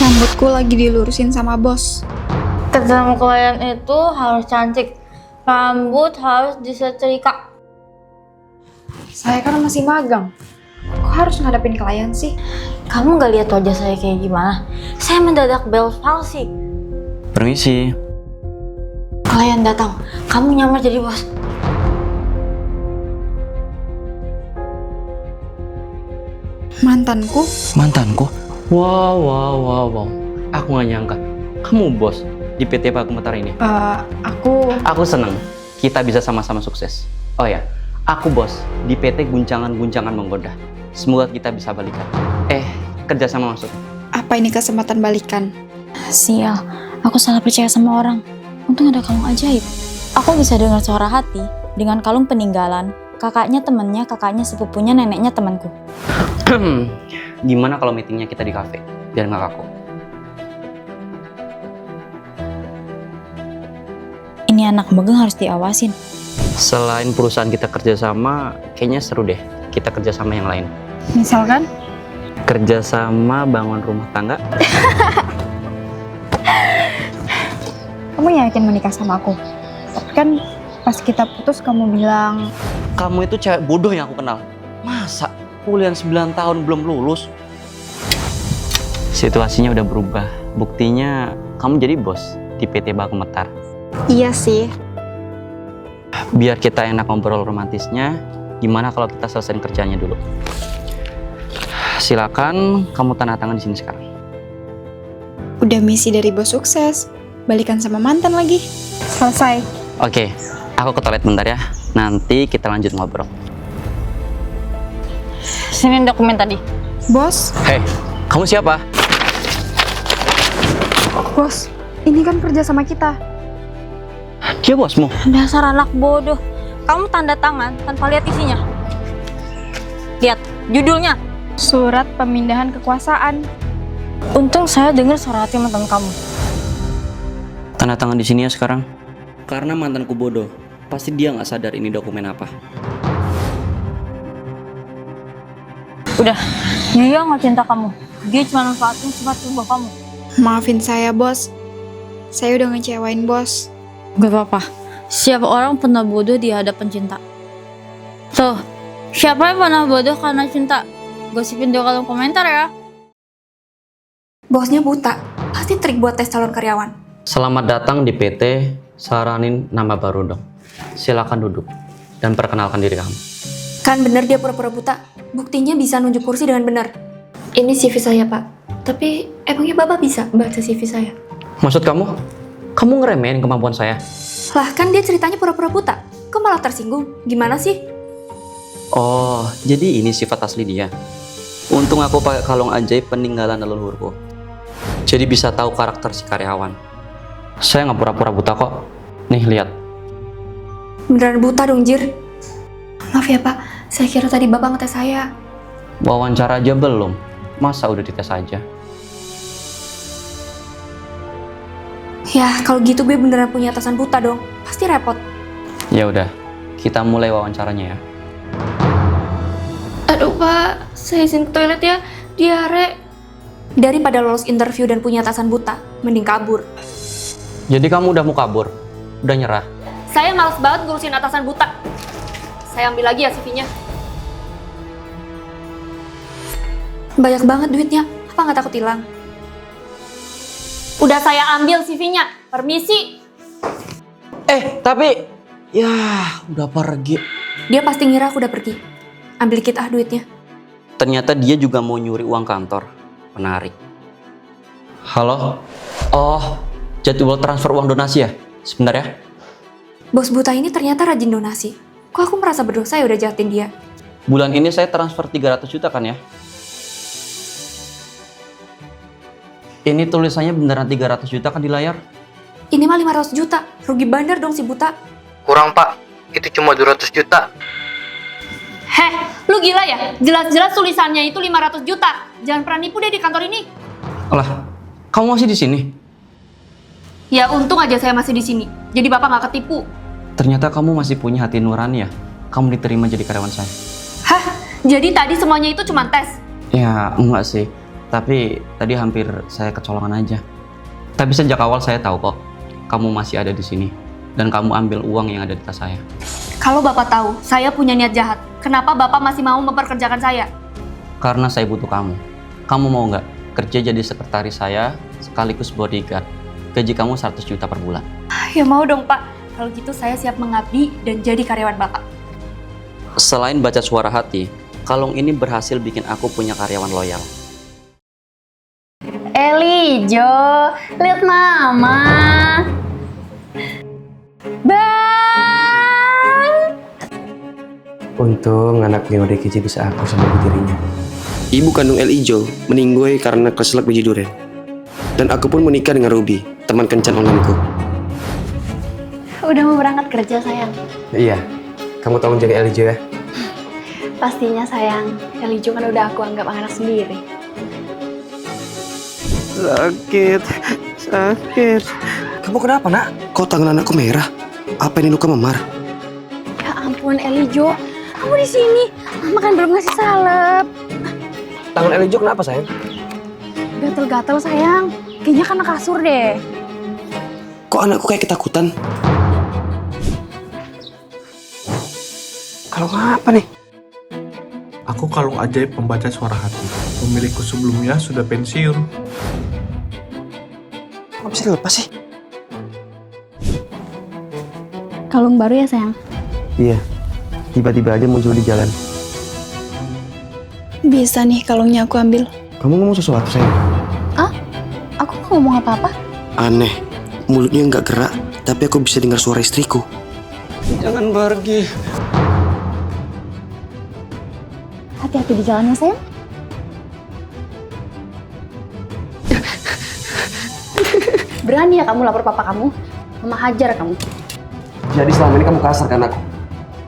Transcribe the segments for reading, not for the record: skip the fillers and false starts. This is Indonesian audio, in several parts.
Rambutku lagi dilurusin sama bos. Ketemu klien itu harus cantik. Rambut harus disetrika. Saya kan masih magang. Kok harus ngadepin klien sih? Kamu gak lihat wajah saya kayak gimana? Saya mendadak bel palsi. Permisi. Klien datang, kamu nyamar jadi bos. Mantanku? Mantanku? Wow. Aku gak nyangka. Kamu bos di PT Baku Metar ini. Aku Seneng kita bisa sama-sama sukses. Oh ya, aku bos di PT Guncangan-Guncangan Menggoda. Semoga kita bisa balikan. Kerja sama maksudnya. apa ini kesempatan balikan? Sial, aku salah percaya sama orang. Untung ada kalung ajaib. Aku bisa dengar suara hati dengan kalung peninggalan. Kakaknya temannya, kakaknya sepupunya, neneknya temanku. Gimana kalau meetingnya kita di kafe? Biar nggak kaku. Ini anak magang harus diawasin. Selain perusahaan kita kerjasama, kayaknya seru deh kita kerjasama yang lain. Misalkan? Kerjasama bangun rumah tangga. Kamu yakin menikah sama aku? Tapi kan pas kita putus kamu bilang Kamu itu cewek bodoh yang aku kenal. Masa kuliah 9 tahun belum lulus? Situasinya udah berubah. Buktinya kamu jadi bos di PT Baku Metar. iya sih. Biar kita enak ngobrol romantisnya, gimana kalau kita selesaiin kerjanya dulu? Silakan kamu tanda tangan di sini sekarang. Udah misi dari bos sukses. Balikan sama mantan lagi. Selesai. Oke, aku ke toilet bentar ya. Nanti kita lanjut ngobrol. Sini dokumen tadi. Bos, Hei, kamu siapa? bos, ini kan kerja sama kita. Dia bosmu. Dasar anak bodoh. Kamu tanda tangan tanpa lihat isinya. Lihat judulnya. Surat pemindahan kekuasaan. Untung saya dengar suara hati mantan kamu. Tanda tangan di sini ya sekarang. Karena mantanku bodoh, pasti dia nggak sadar ini dokumen apa. Udah, dia nggak cinta kamu. Dia cuma manfaatin sifat tubuh kamu. Maafin saya, bos. Saya udah ngecewain bos. Gak apa-apa. Siapa orang pernah bodoh di hadapan cinta. Tuh, siapa yang pernah bodoh karena cinta? Gosipin di kolom komentar ya. Bosnya buta. Pasti trik buat tes calon karyawan. Selamat datang di PT. Saranin nama baru dong. Silakan duduk dan perkenalkan diri kamu. Kan bener dia pura-pura buta. Buktinya bisa nunjuk kursi dengan benar. Ini CV saya, Pak. Tapi emangnya Bapak bisa baca CV saya? Maksud kamu? Kamu ngeremehin kemampuan saya? Lah kan dia ceritanya pura-pura buta. Kok malah tersinggung? Gimana sih? Oh, jadi ini sifat asli dia. Untung aku pakai kalung ajaib peninggalan leluhurku. Jadi bisa tahu karakter si karyawan. Saya nggak pura-pura buta kok. Nih, lihat. Beneran buta dong, Jir. Maaf ya, Pak. Saya kira tadi Bapak ngetes saya. Wawancara aja belum. Masa udah dites aja? Ya, kalau gitu gue beneran punya atasan buta dong. Pasti repot. Ya udah, kita mulai wawancaranya ya. Aduh, Pak. Saya izin ke toilet ya. Diare. Daripada lolos interview dan punya atasan buta, mending kabur. Jadi kamu udah mau kabur? Udah nyerah? Saya males banget ngurusin atasan buta. Saya ambil lagi ya CV-nya. Banyak banget duitnya. Apa nggak takut hilang? Udah saya ambil CV-nya. Permisi. Tapi... Ya, udah pergi. Dia pasti ngira aku udah pergi. Ambil dikit duitnya. Ternyata dia juga mau nyuri uang kantor. Menarik. Halo? Oh, jadwal transfer uang donasi ya? Sebentar ya. Bos buta ini ternyata rajin donasi. Kok aku merasa berdosa ya udah jahatin dia? Bulan ini saya transfer 300 juta kan ya? Ini tulisannya beneran 300 juta kan di layar? Ini mah 500 juta. Rugi bandar dong si buta. Kurang pak, itu cuma 200 juta. Heh, lu gila ya? Jelas-jelas tulisannya itu 500 juta. Jangan pernah nipu deh di kantor ini. Alah, kamu masih di sini? Ya untung aja saya masih di sini. Jadi bapak nggak ketipu. Ternyata kamu masih punya hati nurani ya? Kamu diterima jadi karyawan saya. Hah? Jadi tadi semuanya itu cuma tes? Ya, enggak sih. Tapi tadi hampir saya kecolongan aja. Tapi sejak awal saya tahu kok, kamu masih ada di sini. Dan kamu ambil uang yang ada di tas saya. Kalau Bapak tahu saya punya niat jahat, kenapa Bapak masih mau memperkerjakan saya? Karena saya butuh kamu. Kamu mau nggak kerja jadi sekretaris saya sekaligus bodyguard? Gaji kamu 100 juta per bulan. Ya mau dong Pak, kalau gitu saya siap mengabdi dan jadi karyawan Bapak. Selain baca suara hati, kalung ini berhasil bikin aku punya karyawan loyal. Elijo, lihat mama. Bang. Untung anaknya udah kece bisa aku sama ibu tirinya. Ibu kandung El Ijo meninggoy karena keselak biji durian. Dan aku pun menikah dengan Ruby, teman kencan onlineku. Udah mau berangkat kerja sayang? Iya, kamu tolong jaga Elijo ya. Pastinya sayang, Elijo kan udah aku anggap anak sendiri. Sakit. Kamu kenapa nak? Kok tangan anakku merah? Apa ini luka memar? Ya ampun Elijo, kamu di sini. Mama kan belum ngasih salep. Tangan Elijo kenapa sayang? Gatel-gatel sayang, kayaknya kena kasur deh. Kok anakku kayak ketakutan? Kalau apa nih? Aku kalung ajaib pembaca suara hati. Pemilikku sebelumnya sudah pensiun. Kok bisa dilepas sih? Kalung baru ya sayang? Iya, tiba-tiba aja muncul di jalan. Bisa nih kalungnya aku ambil. Kamu ngomong sesuatu sayang? Aku nggak ngomong apa-apa. Aneh, mulutnya nggak gerak, tapi aku bisa dengar suara istriku. Jangan pergi. Hati-hati di jalannya sayang. Berani ya kamu lapor papa kamu? Mama hajar kamu. Jadi selama ini kamu kasar kan aku?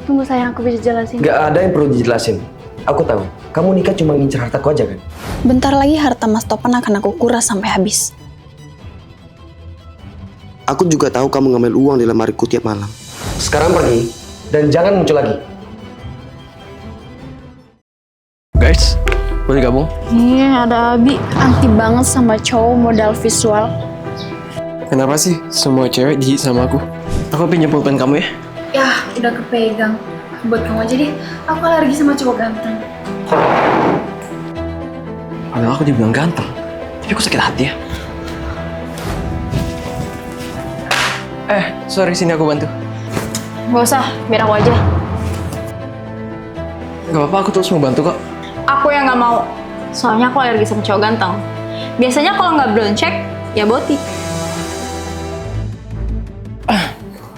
Tunggu sayang, aku bisa jelasin. Gak ada yang perlu dijelasin. Aku tahu, kamu nikah cuma ngincer hartaku aja kan? Bentar lagi harta Mas Topan akan aku kuras sampai habis. Aku juga tahu kamu ngambil uang di lemariku tiap malam. Sekarang pergi, dan jangan muncul lagi. Guys, boleh gabung? Iya, ada Abi. Anti banget sama cowok modal visual. Kenapa sih semua cewek di sama aku? Aku pinjam pulpen kamu ya? Ya, udah kepegang. Buat kamu aja deh. Aku alergi sama cowok ganteng. Padahal aku dibilang ganteng, tapi aku sakit hati ya. Sorry, sini aku bantu. Gak usah, biar aku aja. Gak apa-apa, aku terus mau bantu kok. Aku yang nggak mau. Soalnya aku alergi sama cowok ganteng. Biasanya kalau nggak brown check, ya boti.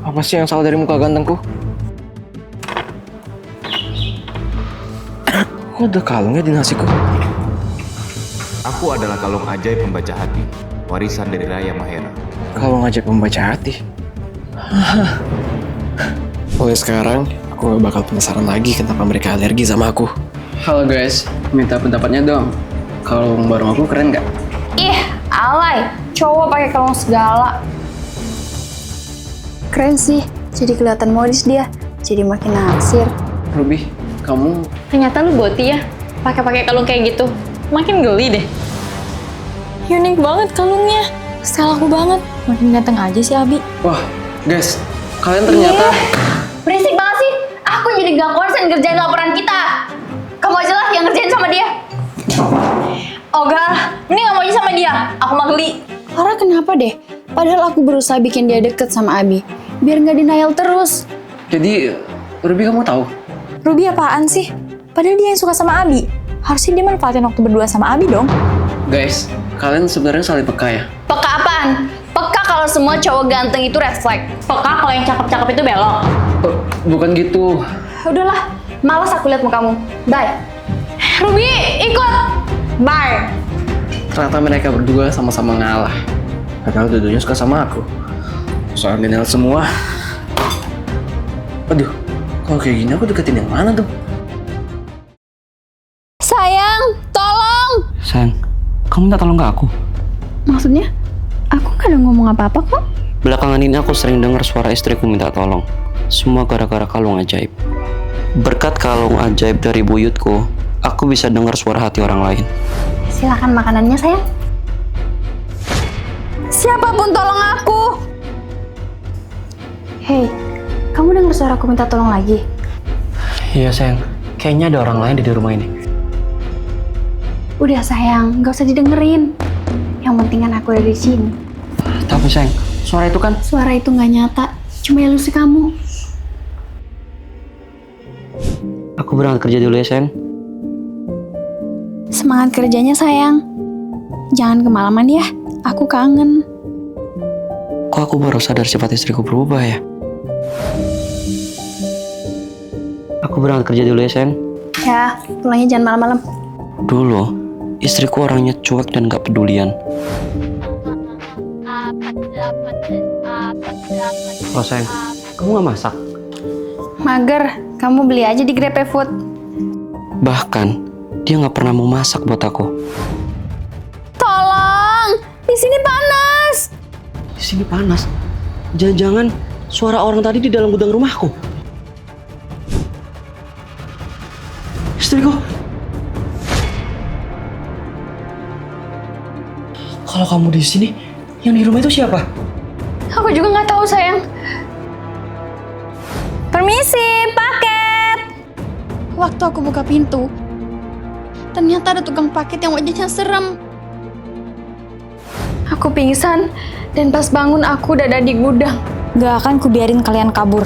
Apa sih yang salah dari muka gantengku? Kok ada kalungnya di nasiku? Aku adalah kalung ajaib pembaca hati, warisan dari Raya Mahera. Kalung ajaib pembaca hati. Mulai sekarang, aku gak bakal penasaran lagi kenapa mereka alergi sama aku. Halo guys, minta pendapatnya dong. Kalung baru aku keren gak? Ih, alay. Cowok pakai kalung segala. Keren sih. Jadi kelihatan modis dia. Jadi makin naksir. Ruby, kamu... Ternyata lu boti ya, pakai kalung kayak gitu. Makin geli deh. Unik banget kalungnya. Style aku banget. Makin ganteng aja sih Abi. Wah, guys, kalian ternyata... Berisik banget sih. Aku jadi gak konsen ngerjain laporan kita. Kamu aja lah yang ngerjain sama dia. Ogah, ini nggak mau aja sama dia. Aku mah geli. Lara kenapa deh? Padahal aku berusaha bikin dia deket sama Abi. Biar nggak denial terus. Jadi, Ruby kamu tahu? Ruby apaan sih? Padahal dia yang suka sama Abi. Harusnya dia manfaatin waktu berdua sama Abi dong. Guys, kalian sebenarnya saling peka ya? Peka apaan? Peka kalau semua cowok ganteng itu red flag. Peka kalau yang cakep-cakep itu belok. Bukan gitu. Udahlah, malas aku lihat mukamu. Bye. Ruby, ikut. Bye. Ternyata mereka berdua sama-sama ngalah. Padahal dua-duanya suka sama aku. Soal denial semua. Aduh, kalau kayak gini aku deketin yang mana tuh? Sayang, tolong! Sayang, kamu minta tolong ke aku? Maksudnya? Aku nggak ada ngomong apa-apa kok. Belakangan ini aku sering dengar suara istriku minta tolong. Semua gara-gara kalung ajaib. Berkat kalung ajaib dari buyutku, aku bisa dengar suara hati orang lain. Silakan makanannya, sayang. Siapapun tolong aku. Hei, kamu dengar suara aku minta tolong lagi? Iya sayang, kayaknya ada orang lain di rumah ini. Udah sayang, gak usah didengerin. Yang penting kan aku ada di sini. Tapi sayang, suara itu kan... Suara itu nggak nyata, cuma ilusi kamu. Aku berangkat kerja dulu ya sayang. Semangat kerjanya sayang. Jangan kemalaman ya, aku kangen. Kok aku baru sadar sifat istriku berubah ya? Aku berangkat kerja dulu ya sayang. Ya, pulangnya jangan malam-malam. Dulu, istriku orangnya cuek dan gak pedulian. Oh sayang, kamu gak masak? Mager, kamu beli aja di GrabFood. Bahkan, dia gak pernah mau masak buat aku. Tolong, di sini panas. Di sini panas? Jangan-jangan suara orang tadi di dalam gudang rumahku. Istriku. Kalau kamu di sini, yang di rumah itu siapa? Aku juga nggak tahu sayang. Permisi, paket. Waktu aku buka pintu, ternyata ada tukang paket yang wajahnya serem. Aku pingsan dan pas bangun aku udah ada di gudang. Gak akan kubiarin kalian kabur.